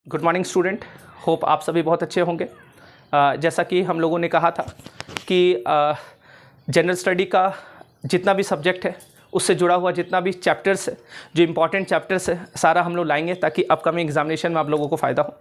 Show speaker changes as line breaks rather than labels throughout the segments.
Good morning student, hope आप सभी बहुत अच्छे होंगे। जैसा कि हम लोगों ने कहा था कि जनरल स्टडी का जितना भी सब्जेक्ट है उससे जुड़ा हुआ जितना भी चैप्टर्स है, जो इम्पॉर्टेंट चैप्टर्स है, सारा हम लोग लाएंगे ताकि अपकमिंग एग्जामिनेशन में आप लोगों को फ़ायदा हो।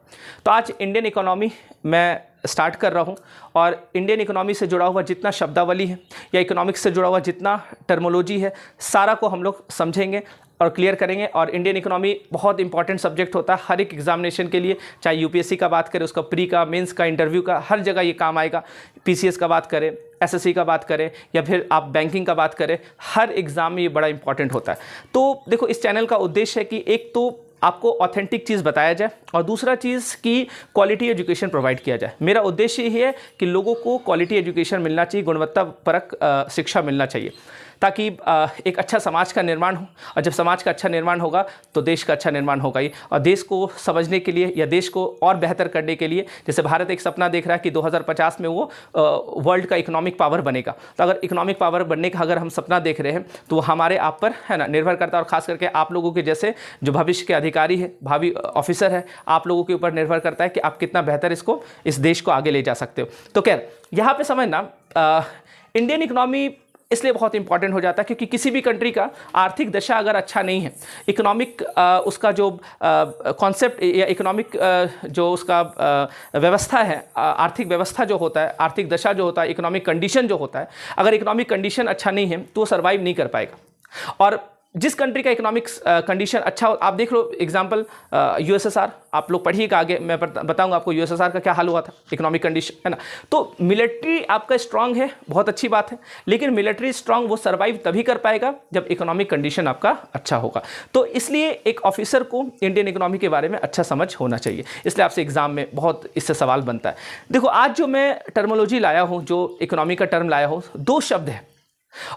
तो आज इंडियन इकोनॉमी मैं स्टार्ट कर रहा हूं और इंडियन इकोनॉमी से जुड़ा हुआ जितना शब्दावली है या इकोनॉमिक्स से जुड़ा हुआ जितना टर्मोलॉजी है, सारा को हम लोग समझेंगे और क्लियर करेंगे। और इंडियन इकोनॉमी बहुत इंपॉर्टेंट सब्जेक्ट होता है हर एक एग्जामिनेशन के लिए, चाहे यूपीएससी का बात करें, उसका प्री का, मेंस का, इंटरव्यू का, हर जगह ये काम आएगा। पीसीएस का बात करें, एसएससी का बात करें या फिर आप बैंकिंग का बात करें, हर एग्जाम में ये बड़ा इंपॉर्टेंट होता है। तो देखो, इस चैनल का उद्देश्य है कि एक तो आपको ऑथेंटिक चीज़ बताया जाए और दूसरा चीज़ कि क्वालिटी एजुकेशन प्रोवाइड किया जाए। मेरा उद्देश्य ये है कि लोगों को क्वालिटी एजुकेशन मिलना चाहिए, गुणवत्तापरक शिक्षा मिलना चाहिए, ताकि एक अच्छा समाज का निर्माण हो। और जब समाज का अच्छा निर्माण होगा तो देश का अच्छा निर्माण होगा ही। और देश को समझने के लिए या देश को और बेहतर करने के लिए, जैसे भारत एक सपना देख रहा है कि 2050 में वो वर्ल्ड का इकोनॉमिक पावर बनेगा। तो अगर इकोनॉमिक पावर बनने का अगर हम सपना देख रहे हैं तो वो हमारे आप पर है ना निर्भर करता है, और ख़ास करके आप लोगों के जैसे जो भविष्य के अधिकारी है, भावी ऑफिसर है, आप लोगों के ऊपर निर्भर करता है कि आप कितना बेहतर इस देश को आगे ले जा सकते हो। तो खैर, यहाँ पर समझना इंडियन इकोनॉमी इसलिए बहुत इंपॉर्टेंट हो जाता है क्योंकि किसी भी कंट्री का आर्थिक दशा अगर अच्छा नहीं है, इकोनॉमिक उसका जो कॉन्सेप्ट या इकोनॉमिक जो उसका व्यवस्था है, आर्थिक व्यवस्था जो होता है, आर्थिक दशा जो होता है, इकोनॉमिक कंडीशन जो होता है, अगर इकोनॉमिक कंडीशन अच्छा नहीं है तो वो सर्वाइव नहीं कर पाएगा। और जिस कंट्री का इकोनॉमिक्स कंडीशन अच्छा हो, आप देख लो एग्जांपल यूएसएसआर, आप लोग पढ़िएगा, आगे मैं बताऊंगा आपको यूएसएसआर का क्या हाल हुआ था, इकोनॉमिक कंडीशन है ना। तो मिलिट्री आपका स्ट्रांग है, बहुत अच्छी बात है, लेकिन मिलिट्री स्ट्रांग वो सर्वाइव तभी कर पाएगा जब इकोनॉमिक कंडीशन आपका अच्छा होगा। तो इसलिए एक ऑफिसर को इंडियन इकोनॉमी के बारे में अच्छा समझ होना चाहिए, इसलिए आपसे एग्जाम में बहुत इससे सवाल बनता है। देखो, आज जो मैं टर्मोलॉजी लाया हूँ, जो इकोनॉमी का टर्म लाया हूँ, दो शब्द है,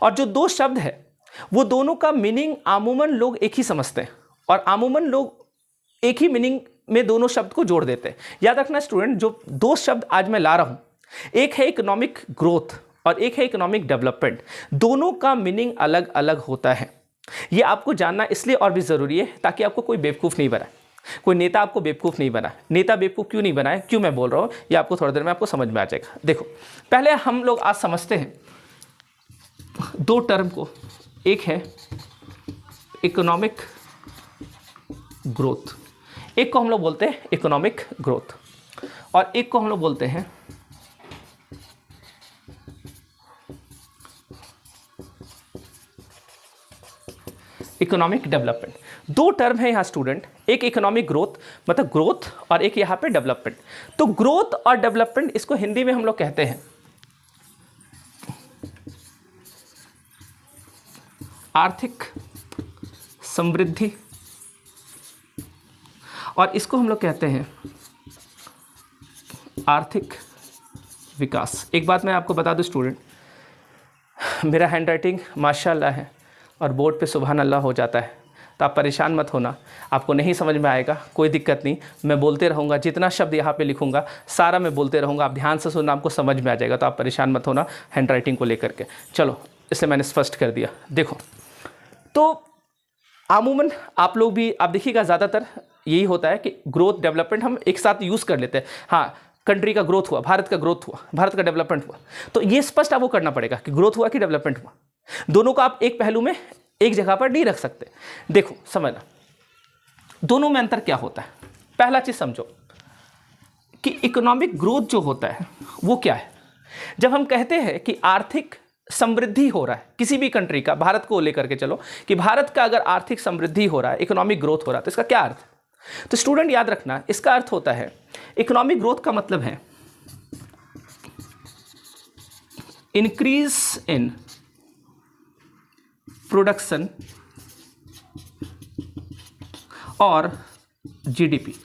और जो दो शब्द है वो दोनों का मीनिंग आमूमन लोग एक ही समझते हैं और आमूमन लोग एक ही मीनिंग में दोनों शब्द को जोड़ देते हैं। याद रखना स्टूडेंट, जो दो शब्द आज मैं ला रहा हूं, एक है इकोनॉमिक ग्रोथ और एक है इकोनॉमिक डेवलपमेंट। दोनों का मीनिंग अलग अलग होता है। यह आपको जानना इसलिए और भी ज़रूरी है ताकि आपको कोई बेवकूफ़ नहीं बनाए, कोई नेता आपको बेवकूफ़ नहीं बनाए। नेता बेवकूफ़ क्यों नहीं बनाए, क्यों मैं बोल रहा हूँ, ये आपको थोड़ी देर में आपको समझ में आ जाएगा। देखो, पहले हम लोग आज समझते हैं दो टर्म को। एक है इकोनॉमिक ग्रोथ, एक को हम लोग बोलते हैं इकोनॉमिक ग्रोथ, और एक को हम लोग बोलते हैं इकोनॉमिक डेवलपमेंट। दो टर्म है यहां स्टूडेंट, एक इकोनॉमिक ग्रोथ मतलब ग्रोथ और एक यहां पे डेवलपमेंट। तो ग्रोथ और डेवलपमेंट, इसको हिंदी में हम लोग कहते हैं आर्थिक समृद्धि, और इसको हम लोग कहते हैं आर्थिक विकास। एक बात मैं आपको बता दूं स्टूडेंट, मेरा हैंडराइटिंग माशाल्लाह है और बोर्ड पे सुभान अल्लाह हो जाता है, तो आप परेशान मत होना। आपको नहीं समझ में आएगा, कोई दिक्कत नहीं, मैं बोलते रहूँगा, जितना शब्द यहाँ पे लिखूँगा सारा मैं बोलते रहूँगा, आप ध्यान से सुनना, आपको समझ में आ जाएगा। तो आप परेशान मत होना हैंडराइटिंग को लेकर के। चलो, इसलिए मैंने स्पष्ट कर दिया। देखो, तो आमूमन आप लोग भी, आप देखिएगा, ज़्यादातर यही होता है कि ग्रोथ डेवलपमेंट हम एक साथ यूज़ कर लेते हैं। हाँ, कंट्री का ग्रोथ हुआ, भारत का ग्रोथ हुआ, भारत का डेवलपमेंट हुआ, तो ये स्पष्ट आपको करना पड़ेगा कि ग्रोथ हुआ कि डेवलपमेंट हुआ। दोनों को आप एक पहलू में एक जगह पर नहीं रख सकते। देखो, समझना दोनों में अंतर क्या होता है। पहला चीज़ समझो कि इकोनॉमिक ग्रोथ जो होता है वो क्या है। जब हम कहते हैं कि आर्थिक समृद्धि हो रहा है किसी भी कंट्री का, भारत को लेकर के चलो कि भारत का अगर आर्थिक समृद्धि हो रहा है, इकोनॉमिक ग्रोथ हो रहा है, तो इसका क्या अर्थ है। तो स्टूडेंट याद रखना, इसका अर्थ होता है, इकोनॉमिक ग्रोथ का मतलब है इंक्रीज इन प्रोडक्शन और जीडीपी।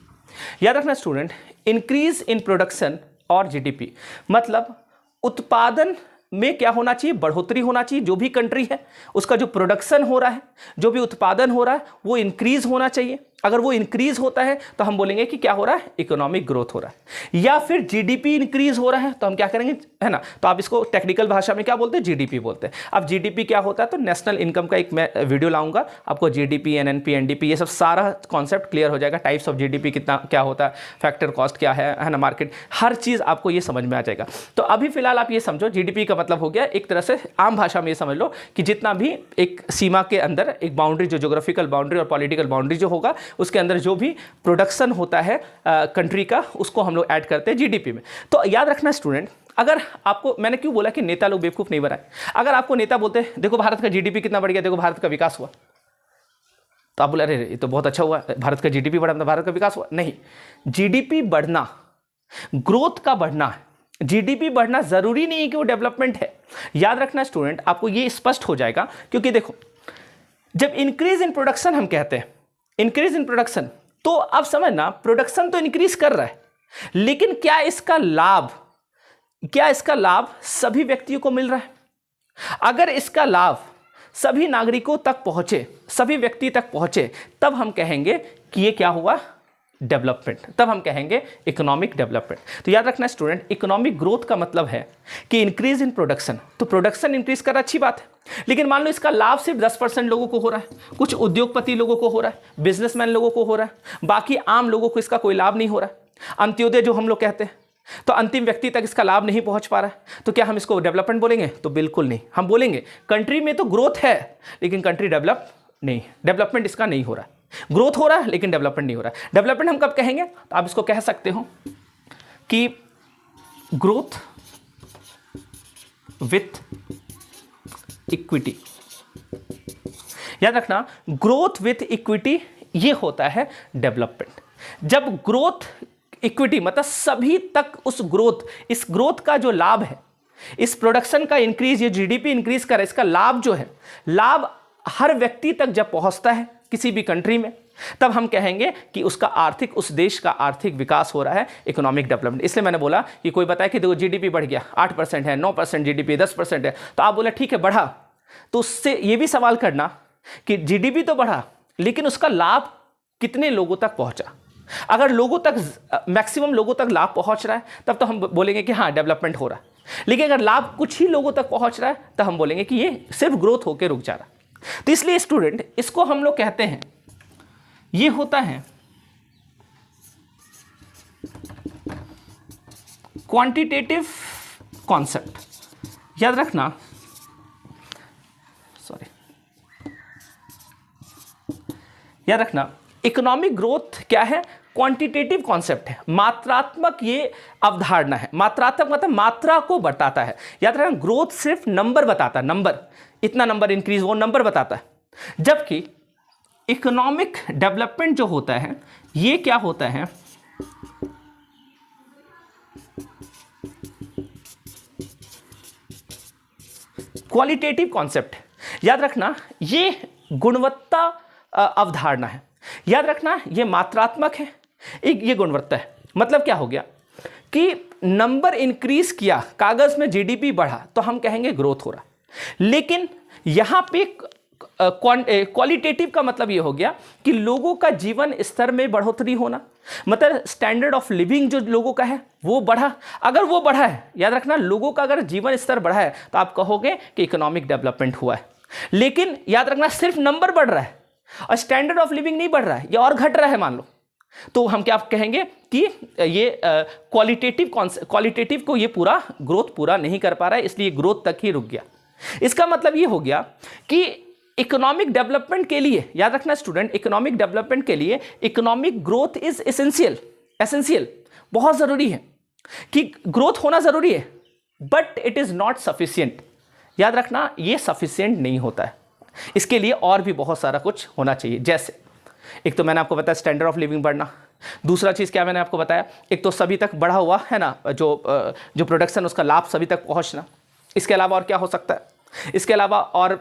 याद रखना स्टूडेंट, इंक्रीज इन प्रोडक्शन और जीडीपी मतलब उत्पादन में क्या होना चाहिए, बढ़ोतरी होना चाहिए। जो भी कंट्री है उसका जो प्रोडक्शन हो रहा है, जो भी उत्पादन हो रहा है, वो इंक्रीज होना चाहिए। अगर वो इंक्रीज होता है तो हम बोलेंगे कि क्या हो रहा है, इकोनॉमिक ग्रोथ हो रहा है। या फिर जीडीपी इंक्रीज हो रहा है तो हम क्या करेंगे, है ना, तो आप इसको टेक्निकल भाषा में क्या बोलते हैं, जीडीपी बोलते हैं। अब जीडीपी क्या होता है, तो नेशनल इनकम का एक मैं वीडियो लाऊंगा, आपको जीडीपी, एनएनपी, एनडीपी, ये सब सारा कॉन्सेप्ट क्लियर हो जाएगा। टाइप्स ऑफ जीडीपी कितना क्या होता है, फैक्टर कॉस्ट क्या है ना, मार्केट, हर चीज़ आपको ये समझ में आ जाएगा। तो अभी फिलहाल आप ये समझो, जीडीपी का मतलब हो गया एक तरह से आम भाषा में ये समझ लो कि जितना भी एक सीमा के अंदर एक बाउंड्री, जो ज्योग्राफिकल बाउंड्री और पॉलिटिकल बाउंड्री जो होगा, उसके अंदर जो भी प्रोडक्शन होता है कंट्री का, उसको हम लोग ऐड करते हैं जीडीपी में। तो याद रखना स्टूडेंट, अगर आपको, मैंने क्यों बोला कि नेता लोग बेवकूफ़ नहीं बनाए, अगर आपको नेता बोलते हैं देखो भारत का जीडीपी कितना बढ़ गया, देखो भारत का विकास हुआ, तो आप बोले अरे ये तो बहुत अच्छा हुआ, भारत का जीडीपी बढ़ा, मतलब भारत का विकास हुआ। नहीं, जीडीपी बढ़ना, ग्रोथ का बढ़ना, जीडीपी बढ़ना जरूरी नहीं है कि वो डेवलपमेंट है। याद रखना स्टूडेंट, आपको ये स्पष्ट हो जाएगा, क्योंकि देखो जब इंक्रीज इन प्रोडक्शन हम कहते हैं, इंक्रीज इन प्रोडक्शन, तो अब समझना प्रोडक्शन तो इंक्रीज कर रहा है, लेकिन क्या इसका लाभ सभी व्यक्तियों को मिल रहा है? अगर इसका लाभ सभी नागरिकों तक पहुंचे, सभी व्यक्ति तक पहुंचे, तब हम कहेंगे कि ये क्या हुआ, डेवलपमेंट, तब हम कहेंगे इकोनॉमिक डेवलपमेंट। तो याद रखना स्टूडेंट, इकोनॉमिक ग्रोथ का मतलब है कि इंक्रीज इन प्रोडक्शन, तो प्रोडक्शन इंक्रीज कर अच्छी बात है, लेकिन मान लो इसका लाभ सिर्फ 10% लोगों को हो रहा है, कुछ उद्योगपति लोगों को हो रहा है, बिजनेसमैन लोगों को हो रहा है, बाकी आम लोगों को इसका कोई लाभ नहीं हो रहा है, अंत्योदय जो हम लोग कहते हैं, तो अंतिम व्यक्ति तक इसका लाभ नहीं पहुंच पा रहा है, तो क्या हम इसको डेवलपमेंट बोलेंगे? तो बिल्कुल नहीं, हम बोलेंगे कंट्री में तो ग्रोथ है लेकिन कंट्री डेवलप नहीं, डेवलपमेंट इसका नहीं हो रहा है, ग्रोथ हो रहा है लेकिन डेवलपमेंट नहीं हो रहा है। डेवलपमेंट हम कब कहेंगे? तो आप इसको कह सकते हो कि ग्रोथ विथ इक्विटी। याद रखना, ग्रोथ विथ इक्विटी ये होता है डेवलपमेंट। जब ग्रोथ इक्विटी मतलब सभी तक उस ग्रोथ, इस ग्रोथ का जो लाभ है, इस प्रोडक्शन का इंक्रीज, ये जीडीपी इंक्रीज कर, इसका लाभ जो है, लाभ हर व्यक्ति तक जब पहुंचता है किसी भी कंट्री में, तब हम कहेंगे कि उसका आर्थिक, उस देश का आर्थिक विकास हो रहा है, इकोनॉमिक डेवलपमेंट। इसलिए मैंने बोला कि कोई बताए कि देखो जीडीपी बढ़ गया, 8% है, 9% जीडीपी, 10% है, तो आप बोले ठीक है बढ़ा, तो उससे ये भी सवाल करना कि जीडीपी तो बढ़ा लेकिन उसका लाभ कितने लोगों तक पहुंचा। अगर लोगों तक, मैक्सिमम लोगों तक लाभ पहुंच रहा है, तब तो हम बोलेंगे कि हाँ डेवलपमेंट हो रहा है, लेकिन अगर लाभ कुछ ही लोगों तक पहुंच रहा है, तो हम बोलेंगे कि ये सिर्फ ग्रोथ होकर रुक जा रहा है। तो इसलिए स्टूडेंट, इसको हम लोग कहते हैं, ये होता है क्वांटिटेटिव कॉन्सेप्ट। याद रखना, सॉरी, याद रखना, इकोनॉमिक ग्रोथ क्या है? क्वांटिटेटिव कॉन्सेप्ट है, मात्रात्मक ये अवधारणा है। मात्रात्मक मतलब मात्रा को बताता है। याद रखना, ग्रोथ सिर्फ नंबर बताता है, नंबर, इतना नंबर इंक्रीज, वो नंबर बताता है, जबकि इकोनॉमिक डेवलपमेंट जो होता है, ये क्या होता है, क्वालिटेटिव कॉन्सेप्ट। याद रखना, ये गुणवत्ता अवधारणा है। याद रखना, ये मात्रात्मक है, एक ये गुणवत्ता है। मतलब क्या हो गया कि नंबर इंक्रीज किया, कागज में जीडीपी बढ़ा, तो हम कहेंगे ग्रोथ हो रहा, लेकिन यहां पे क्वालिटेटिव का मतलब ये हो गया कि लोगों का जीवन स्तर में बढ़ोतरी होना, मतलब स्टैंडर्ड ऑफ लिविंग जो लोगों का है वो बढ़ा। अगर वो बढ़ा है, याद रखना, लोगों का अगर जीवन स्तर बढ़ा है, तो आप कहोगे कि इकोनॉमिक डेवलपमेंट हुआ है। लेकिन याद रखना, सिर्फ नंबर बढ़ रहा है और स्टैंडर्ड ऑफ लिविंग नहीं बढ़ रहा है या और घट रहा है मान लो, तो हम क्या कहेंगे कि ये क्वालिटेटिव को ये पूरा ग्रोथ पूरा नहीं कर पा रहा है, इसलिए ग्रोथ तक ही रुक गया। इसका मतलब ये हो गया कि इकोनॉमिक डेवलपमेंट के लिए, याद रखना स्टूडेंट, इकोनॉमिक डेवलपमेंट के लिए इकोनॉमिक ग्रोथ इज एसेंशियल, बहुत जरूरी है कि ग्रोथ होना जरूरी है, but it is not sufficient. याद रखना, ये सफिशिएंट नहीं होता है, इसके लिए और भी बहुत सारा कुछ होना चाहिए। जैसे एक तो मैंने आपको बताया स्टैंडर्ड ऑफ लिविंग बढ़ना, दूसरा चीज़ क्या मैंने आपको बताया, एक तो सभी तक बढ़ा हुआ है ना, जो प्रोडक्शन, उसका लाभ सभी तक पहुंचना। इसके अलावा और क्या हो सकता है? इसके अलावा और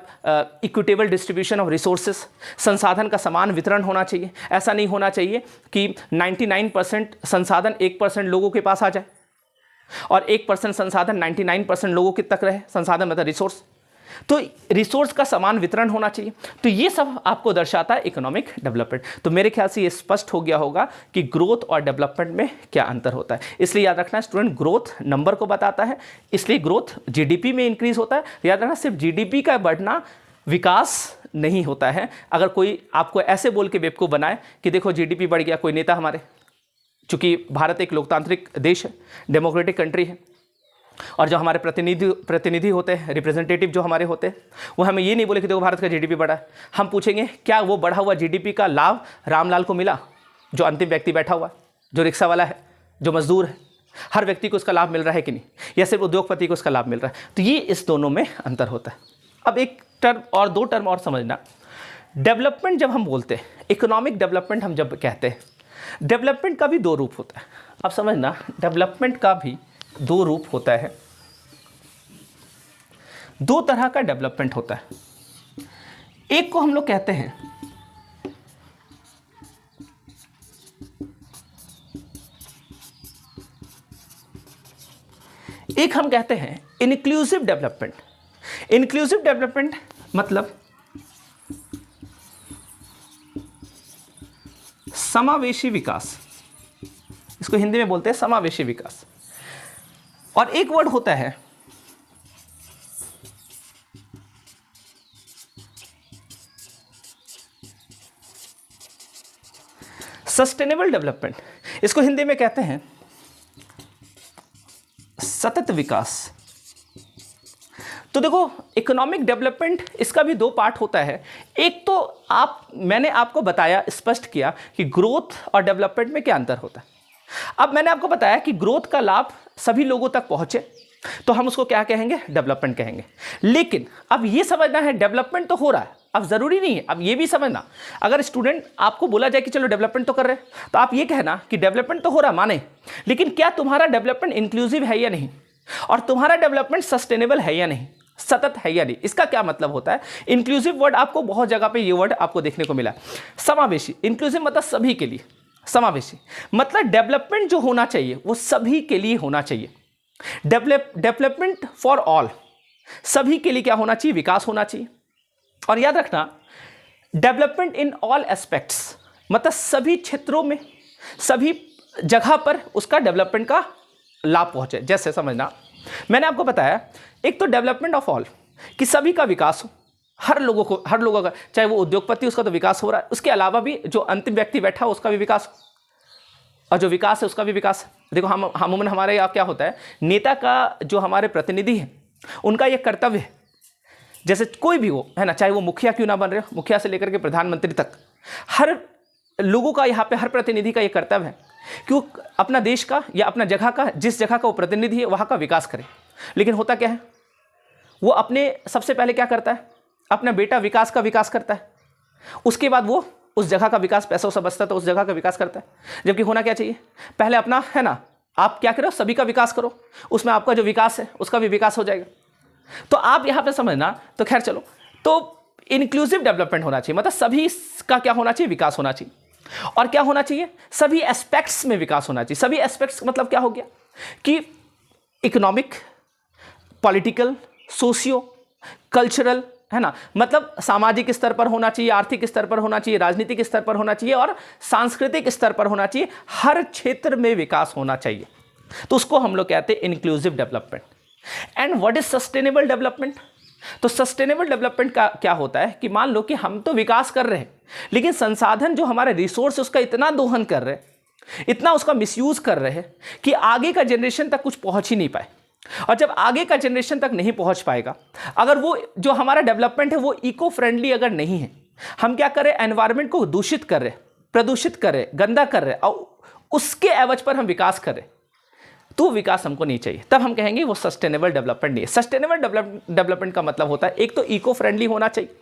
इक्विटेबल डिस्ट्रीब्यूशन ऑफ रिसोर्सेज, संसाधन का समान वितरण होना चाहिए। ऐसा नहीं होना चाहिए कि 99% संसाधन 1% लोगों के पास आ जाए और 1% संसाधन 99% लोगों के तक रहे, संसाधन मतलब रिसोर्स। तो रिसोर्स का समान वितरण होना चाहिए। तो ये सब आपको दर्शाता है इकोनॉमिक डेवलपमेंट। तो मेरे ख्याल से ये स्पष्ट हो गया होगा कि ग्रोथ और डेवलपमेंट में क्या अंतर होता है। इसलिए याद रखना स्टूडेंट, ग्रोथ नंबर को बताता है, इसलिए ग्रोथ जीडीपी में इंक्रीज होता है। याद रखना सिर्फ जीडीपी का बढ़ना विकास नहीं होता है। अगर कोई आपको ऐसे बोल के बेवकूफ़ बनाए कि देखो जीडीपी बढ़ गया, कोई नेता हमारे, चूंकि भारत एक लोकतांत्रिक देश है, डेमोक्रेटिक कंट्री है, और जो हमारे प्रतिनिधि होते हैं, रिप्रेजेंटेटिव जो हमारे होते हैं, वो हमें ये नहीं बोले कि देखो भारत का जीडीपी बढ़ा है। हम पूछेंगे क्या वो बढ़ा हुआ जीडीपी का लाभ रामलाल को मिला, जो अंतिम व्यक्ति बैठा हुआ है, जो रिक्शा वाला है, जो मजदूर है, हर व्यक्ति को उसका लाभ मिल रहा है कि नहीं, या सिर्फ उद्योगपति को उसका लाभ मिल रहा है। तो ये इस दोनों में अंतर होता है। अब एक टर्म और दो टर्म और समझना। डेवलपमेंट जब हम बोलते हैं, इकोनॉमिक डेवलपमेंट हम जब कहते हैं, डेवलपमेंट का भी दो रूप होता है। अब समझना, डेवलपमेंट का भी दो रूप होता है, दो तरह का डेवलपमेंट होता है। एक को हम लोग कहते हैं इंक्लूसिव डेवलपमेंट। इंक्लूसिव डेवलपमेंट मतलब समावेशी विकास, इसको हिंदी में बोलते हैं समावेशी विकास। और एक वर्ड होता है सस्टेनेबल डेवलपमेंट, इसको हिंदी में कहते हैं सतत विकास। तो देखो, इकोनॉमिक डेवलपमेंट इसका भी दो पार्ट होता है। एक तो मैंने आपको बताया, स्पष्ट किया कि ग्रोथ और डेवलपमेंट में क्या अंतर होता है। अब मैंने आपको बताया कि ग्रोथ का लाभ सभी लोगों तक पहुंचे तो हम उसको क्या कहेंगे, डेवलपमेंट कहेंगे। लेकिन अब ये समझना है डेवलपमेंट तो हो रहा है, अब जरूरी नहीं है, अब ये भी समझना, अगर स्टूडेंट आपको बोला जाए कि चलो डेवलपमेंट तो कर रहे हैं, तो आप ये कहना कि डेवलपमेंट तो हो रहा माने, लेकिन क्या तुम्हारा डेवलपमेंट इंक्लूसिव है या नहीं, और तुम्हारा डेवलपमेंट सस्टेनेबल है या नहीं, सतत है या नहीं। इसका क्या मतलब होता है? इंक्लूसिव वर्ड आपको बहुत जगह पे ये वर्ड आपको देखने को मिला। समावेशी, इंक्लूसिव मतलब सभी के लिए, समावेशी मतलब डेवलपमेंट जो होना चाहिए वो सभी के लिए होना चाहिए। डेवलपमेंट फॉर ऑल, सभी के लिए क्या होना चाहिए, विकास होना चाहिए। और याद रखना, डेवलपमेंट इन ऑल एस्पेक्ट्स मतलब सभी क्षेत्रों में, सभी जगह पर उसका डेवलपमेंट का लाभ पहुंचे। जैसे समझना, मैंने आपको बताया एक तो डेवलपमेंट ऑफ ऑल, कि सभी का विकास हो, हर लोगों का, चाहे वो उद्योगपति, उसका तो विकास हो रहा है, उसके अलावा भी जो अंतिम व्यक्ति बैठा हो उसका भी विकास हो, और जो विकास है उसका भी विकास। देखो हम हमारे यहाँ क्या होता है, नेता का जो हमारे प्रतिनिधि हैं उनका ये कर्तव्य है, जैसे कोई भी हो, है ना, चाहे वो मुखिया क्यों ना बन रहे हो, मुखिया से लेकर के प्रधानमंत्री तक, हर लोगों का यहाँ पे, हर प्रतिनिधि का ये कर्तव्य है कि वो अपना देश का या अपना जगह का, जिस जगह का वो प्रतिनिधि है वहाँ का विकास करे। लेकिन होता क्या है, वो अपने सबसे पहले क्या करता है, अपना बेटा विकास का विकास करता है, उसके बाद वो उस जगह का विकास, पैसा वैसा बचता है तो उस जगह का विकास करता है। जबकि होना क्या चाहिए, पहले अपना, है ना, आप क्या करो, सभी का विकास करो, उसमें आपका जो विकास है उसका भी विकास हो जाएगा। तो आप यहाँ पे समझना, तो खैर चलो, तो इंक्लूसिव डेवलपमेंट होना चाहिए मतलब सभी का क्या होना चाहिए, विकास होना चाहिए। और क्या होना चाहिए, सभी एस्पेक्ट्स में विकास होना चाहिए। सभी एस्पेक्ट्स मतलब क्या हो गया कि इकोनॉमिक, पॉलिटिकल, सोशियो कल्चरल, है ना, मतलब सामाजिक स्तर पर होना चाहिए, आर्थिक स्तर पर होना चाहिए, राजनीतिक स्तर पर होना चाहिए और सांस्कृतिक स्तर पर होना चाहिए। हर क्षेत्र में विकास होना चाहिए, तो उसको हम लोग कहते हैं inclusive development. And what is sustainable development? तो सस्टेनेबल डेवलपमेंट का क्या होता है कि मान लो कि हम तो विकास कर रहे हैं, लेकिन संसाधन जो हमारे रिसोर्स उसका इतना दोहन कर रहे हैं, इतना उसका मिसयूज कर रहे हैं कि आगे का जनरेशन तक कुछ पहुंच ही नहीं पाए। और जब आगे का जनरेशन तक नहीं पहुंच पाएगा, अगर वो जो हमारा डेवलपमेंट है वो इको फ्रेंडली अगर नहीं है, हम क्या करें, एनवायरनमेंट को दूषित कर रहे, प्रदूषित कर रहे, गंदा कर रहे, और उसके एवज पर हम विकास करें, तो विकास हमको नहीं चाहिए। तब हम कहेंगे वो सस्टेनेबल डेवलपमेंट नहीं है। सस्टेनेबल डेवलपमेंट का मतलब होता है एक तो इको फ्रेंडली होना चाहिए,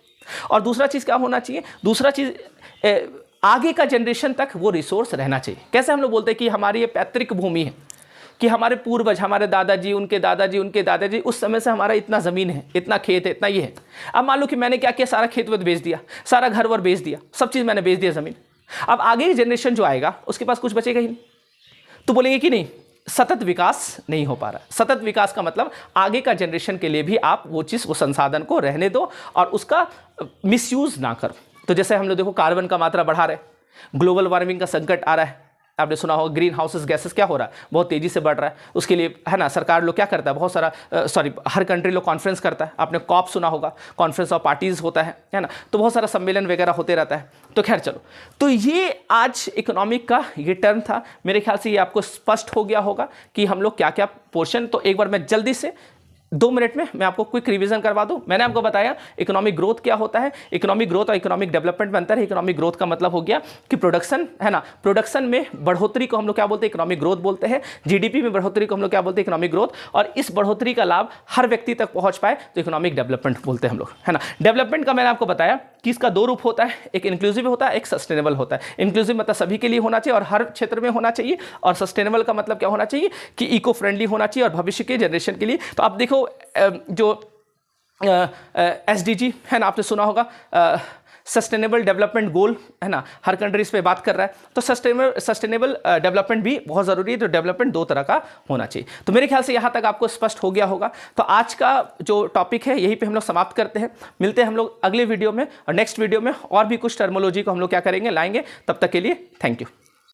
और दूसरा चीज़ क्या होना चाहिए, दूसरा चीज़ आगे का जनरेशन तक वो रिसोर्स रहना चाहिए। कैसे हम लोग बोलते हैं कि हमारी ये पैतृक भूमि है, कि हमारे पूर्वज, हमारे दादाजी, उनके दादाजी, उनके दादाजी, उस समय से हमारा इतना ज़मीन है, इतना खेत है, इतना ये है। अब मान लो कि मैंने क्या किया, सारा खेत वेत बेच दिया, सारा घर वर बेच दिया, सब चीज़ मैंने बेच दिया ज़मीन। अब आगे की जनरेशन जो आएगा उसके पास कुछ बचेगा ही नहीं, तो बोलेंगे कि नहीं सतत विकास नहीं हो पा रहा। सतत विकास का मतलब आगे का जनरेशन के लिए भी आप वो चीज़, वो संसाधन को रहने दो और उसका मिसयूज ना करो। तो जैसे हम लोग देखो कार्बन का मात्रा बढ़ा रहे, ग्लोबल वार्मिंग का संकट आ रहा है, आपने सुना होगा ग्रीन हाउसेस गैसेस क्या हो रहा है, बहुत तेजी से बढ़ रहा है। उसके लिए है ना सरकार लोग क्या करता है, बहुत सारा हर कंट्री लोग कॉन्फ्रेंस करता है। आपने कॉप सुना होगा, कॉन्फ्रेंस ऑफ पार्टीज होता है ना, तो बहुत सारा सम्मेलन वगैरह होते रहता है। तो खैर चलो, तो ये आज इकोनॉमिक का ये टर्म था। मेरे ख्याल से ये आपको स्पष्ट हो गया होगा कि हम लोग क्या क्या पोर्शन। तो एक बार मैं जल्दी से 2 मिनट में मैं आपको क्विक रिवीजन करवा दूं। मैंने आपको बताया इकोनॉमिक ग्रोथ क्या होता है, इकोनॉमिक ग्रोथ और इकोनॉमिक डेवलपमेंट में अंतर है। इकोनॉमिक ग्रोथ का मतलब हो गया कि प्रोडक्शन है ना, प्रोडक्शन में बढ़ोतरी को हम लोग क्या बोलते हैं, इकोनॉमिक ग्रोथ बोलते हैं। जीडीपी में बढ़ोतरी को हम लोग क्या बोलते हैं, इकोनॉमिक ग्रोथ। और इस बढ़ोतरी का लाभ हर व्यक्ति तक पहुंच पाए तो इकोनॉमिक डेवलपमेंट बोलते हैं हम लोग, है ना। डेवलपमेंट का मैंने आपको बताया कि इसका 2 रूप होता है, एक इंक्लूसिव होता है, एक सस्टेनेबल होता है। इंक्लूसिव मतलब सभी के लिए होना चाहिए और हर क्षेत्र में होना चाहिए, और सस्टेनेबल का मतलब क्या होना चाहिए कि इको फ्रेंडली होना चाहिए और भविष्य के जनरेशन के लिए। तो आप देखो जो SDG है ना, आपने सुना होगा सस्टेनेबल डेवलपमेंट गोल, है ना, हर कंट्री इस पे बात कर रहा है। तो सस्टेनेबल डेवलपमेंट भी बहुत ज़रूरी है। तो डेवलपमेंट 2 तरह का होना चाहिए। तो मेरे ख्याल से यहाँ तक आपको स्पष्ट हो गया होगा। तो आज का जो टॉपिक है यहीं पे हम लोग समाप्त करते हैं। मिलते हैं हम लोग अगले वीडियो में, और नेक्स्ट वीडियो में और भी कुछ टर्मोलॉजी को हम लोग क्या करेंगे, लाएंगे। तब तक के लिए थैंक यू।